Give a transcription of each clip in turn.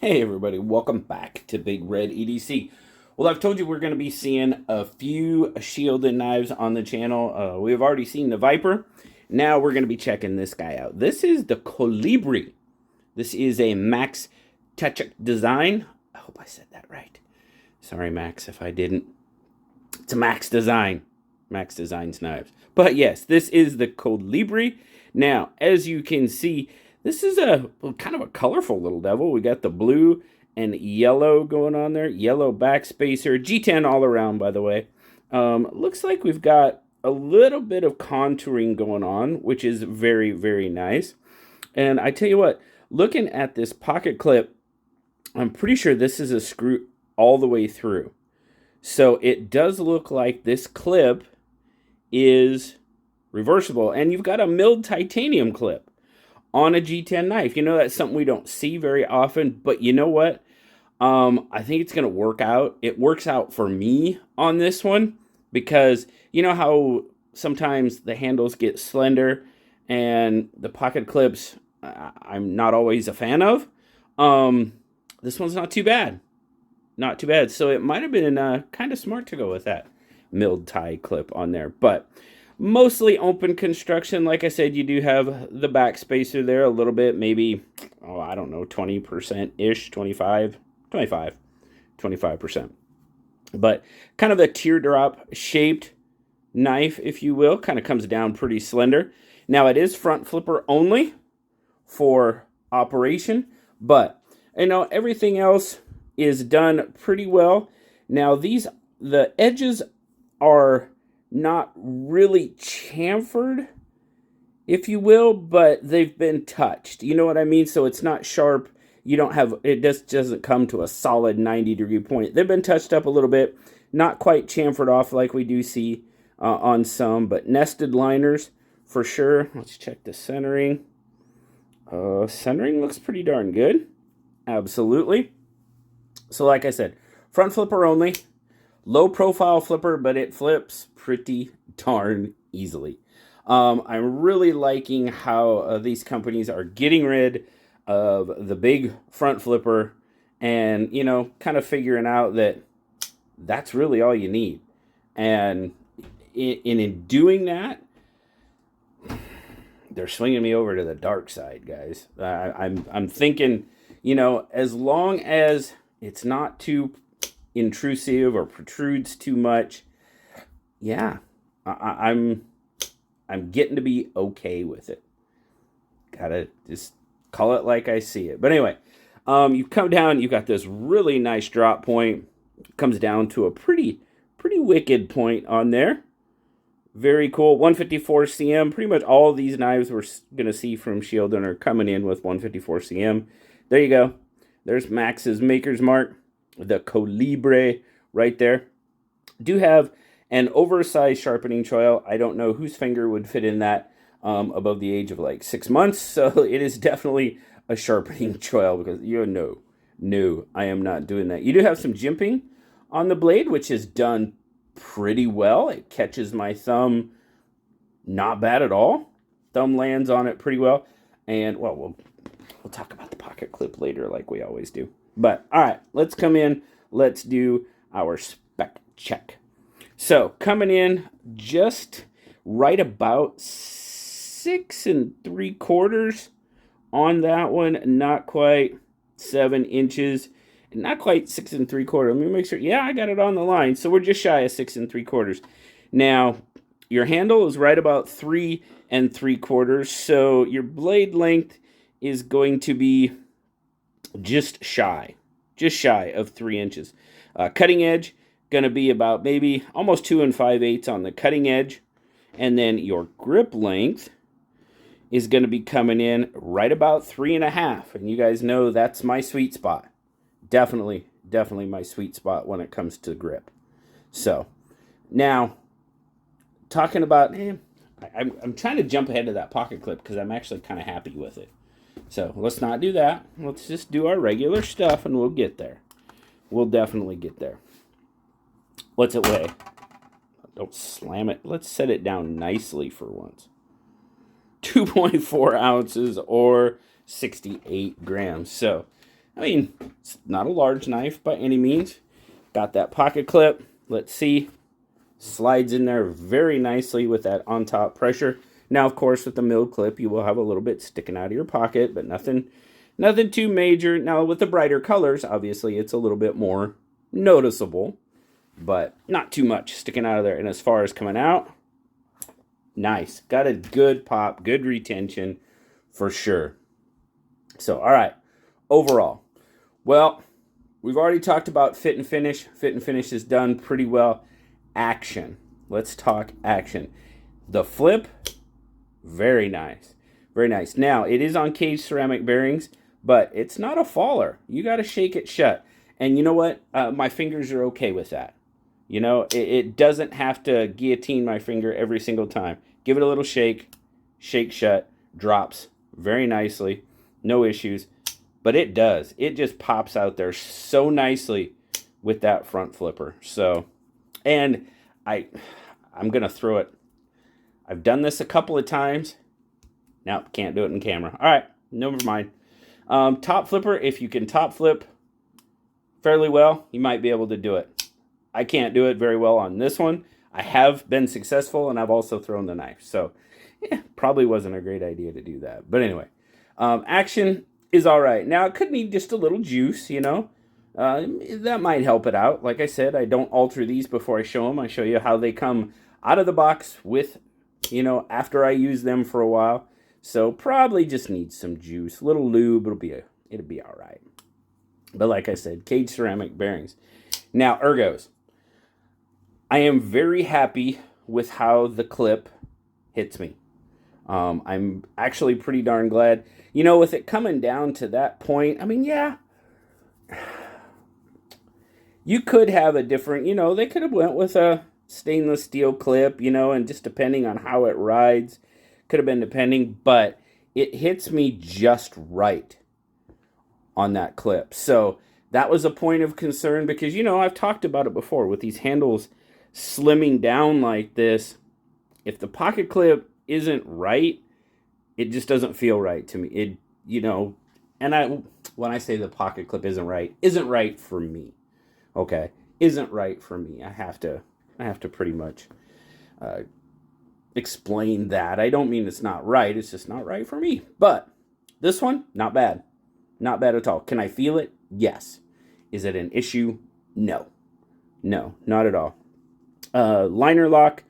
Hey everybody, welcome back to BigRedEDC. Well, I've told you we're going to be seeing a few Shieldon knives on the channel. We've already seen the Viper. Now we're going to be checking this guy out. This is the Colibri. This is a Max Touch design. I hope I said that right. Sorry, Max, if I didn't. It's a Max Design. Max Designs knives. But yes, this is the Colibri. Now, as you can see, this is a kind of a colorful little devil. We got the blue and yellow going on there. Yellow backspacer. G10 all around, by the way. Looks like we've got a little bit of contouring going on, which is very, very nice. And I tell you what, looking at this pocket clip, I'm pretty sure this is a screw all the way through. So it does look like this clip is reversible. And you've got a milled titanium clip on a G10 knife. You know, that's something we don't see very often, but you know what? I think it's going to work out. It works out for me on this one because you know how sometimes the handles get slender and the pocket clips I'm not always a fan of. This one's not too bad. Not too bad. So it might have been kind of smart to go with that milled tie clip on there, but mostly open construction. Like I said, you do have the backspacer there a little bit, maybe, oh, I don't know, 20%-ish, 25%. But kind of a teardrop shaped knife, if you will, kind of comes down pretty slender. Now it is front flipper only for operation, but you know, everything else is done pretty well. Now the edges are not really chamfered, if you will, but they've been touched. You know what I mean? So it's not sharp. You don't have, it just doesn't come to a solid 90-degree point. They've been touched up a little bit, not quite chamfered off like we do see on some, but nested liners for sure. Let's check the centering. Centering looks pretty darn good. Absolutely. So like I said, front flipper only. Low profile flipper, but it flips pretty darn easily. I'm really liking how these companies are getting rid of the big front flipper and, you know, kind of figuring out that that's really all you need. And in doing that, they're swinging me over to the dark side, guys. I'm thinking, you know, as long as it's not too intrusive or protrudes too much, yeah, I'm getting to be okay with it. Gotta just call it like I see it. But anyway, you come down, you got this really nice drop point. Comes down to a pretty wicked point on there. Very cool. 154 cm. Pretty much all of these knives we're gonna see from Shieldon are coming in with 154 cm. There you go. There's Max's maker's mark. The Colibri right there. Do have an oversized sharpening choil. I don't know whose finger would fit in that above the age of like 6 months. So it is definitely a sharpening choil because no, I am not doing that. You do have some jimping on the blade, which is done pretty well. It catches my thumb not bad at all. Thumb lands on it pretty well. And well, we'll talk about the pocket clip later like we always do. But, all right, let's come in. Let's do our spec check. So, coming in just right about 6 3/4 on that one. Not quite 7 inches. Not quite 6 3/4. Let me make sure. Yeah, I got it on the line. So, we're just shy of 6 3/4. Now, your handle is right about 3 3/4. So, your blade length is going to be just shy of 3 inches. Cutting edge going to be about maybe almost 2 5/8 on the cutting edge, and then your grip length is going to be coming in right about 3.5. And you guys know that's my sweet spot. Definitely my sweet spot when it comes to grip. So now talking about, I'm trying to jump ahead to that pocket clip because I'm actually kind of happy with it. So let's not do that. Let's just do our regular stuff and we'll get there. We'll definitely get there. What's it weigh? Don't slam it. Let's set it down nicely for once. 2.4 ounces or 68 grams. So I mean, it's not a large knife by any means. Got that pocket clip. Let's see. Slides in there very nicely with that on top pressure. Now, of course, with the milled clip, you will have a little bit sticking out of your pocket, but nothing too major. Now, with the brighter colors, obviously, it's a little bit more noticeable, but not too much sticking out of there. And as far as coming out, nice. Got a good pop, good retention for sure. So, all right. Overall, well, we've already talked about fit and finish. Fit and finish is done pretty well. Action. Let's talk action. The flip, very nice. Very nice. Now, it is on caged ceramic bearings, but it's not a faller. You got to shake it shut. And you know what? My fingers are okay with that. You know, it doesn't have to guillotine my finger every single time. Give it a little shake, shake shut, drops very nicely. No issues. But it does. It just pops out there so nicely with that front flipper. So, and I'm going to throw it. I've done this a couple of times. Now, can't do it in camera. All right, never mind. Top flipper, if you can top flip fairly well, you might be able to do it. I can't do it very well on this one. I have been successful, and I've also thrown the knife. So, probably wasn't a great idea to do that. But anyway, action is all right. Now, it could need just a little juice, you know. That might help it out. Like I said, I don't alter these before I show them. I show you how they come out of the box with, you know, after I use them for a while. So probably just needs some juice, a little lube. It'll be all right. But like I said, caged ceramic bearings. Now, ergos. I am very happy with how the clip hits me. I'm actually pretty darn glad. You know, with it coming down to that point, I mean, yeah, you could have a different, you know, they could have went with a stainless steel clip, you know, and just depending on how it rides, could have been depending, but it hits me just right on that clip. So that was a point of concern because, you know, I've talked about it before with these handles slimming down like this. If the pocket clip isn't right, it just doesn't feel right to me. It, you know, and when I say the pocket clip isn't right for me. Okay, isn't right for me. I have to pretty much explain that. I don't mean it's not right. It's just not right for me. But this one, not bad. Not bad at all. Can I feel it? Yes. Is it an issue? No. No, not at all. Liner lock.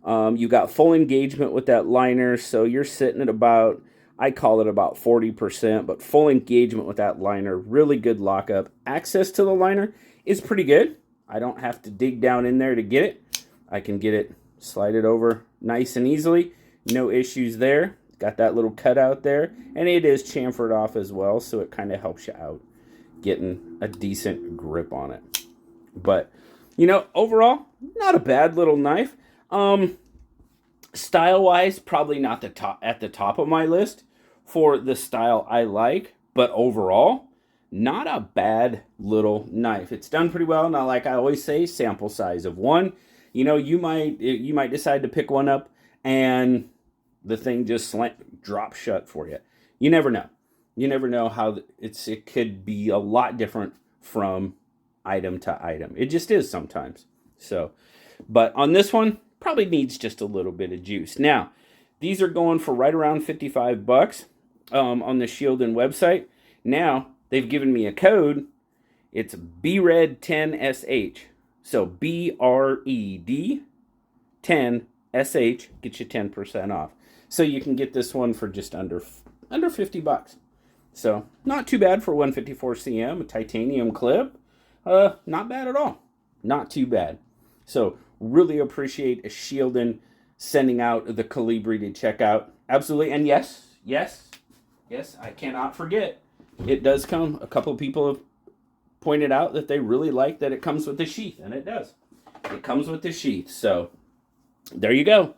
You got full engagement with that liner, so you're sitting at about, I call it about 40%, but full engagement with that liner, really good lockup. Access to the liner is pretty good. I don't have to dig down in there to get it. I can get it, slide it over nice and easily. No issues there. Got that little cutout there, and it is chamfered off as well, so it kind of helps you out getting a decent grip on it. But, you know, overall, not a bad little knife. Style-wise, probably not at the top of my list for the style I like, but overall, not a bad little knife. It's done pretty well. Now, like I always say, sample size of one. You know, you might decide to pick one up and the thing just drop shut for you. You never know. You never know how it could be a lot different from item to item. It just is sometimes. So, but on this one, probably needs just a little bit of juice. Now, these are going for right around $55 on the Shieldon website. Now, they've given me a code. It's BRED10SH. So BRED 10SH gets you 10% off. So you can get this one for just under $50. So not too bad for 154 cm, a titanium clip. Not bad at all. Not too bad. So really appreciate Shieldon sending out the Colibri to check out. Absolutely. And yes, I cannot forget. It does come. A couple of people have pointed out that they really like that it comes with the sheath, and it does. It comes with the sheath. So there you go.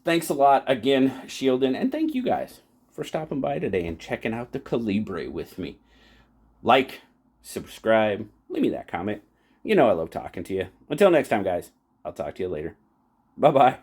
Thanks a lot again, Shieldon, and thank you guys for stopping by today and checking out the Colibri with me. Like, subscribe, leave me that comment. You know I love talking to you. Until next time, guys, I'll talk to you later. Bye-bye.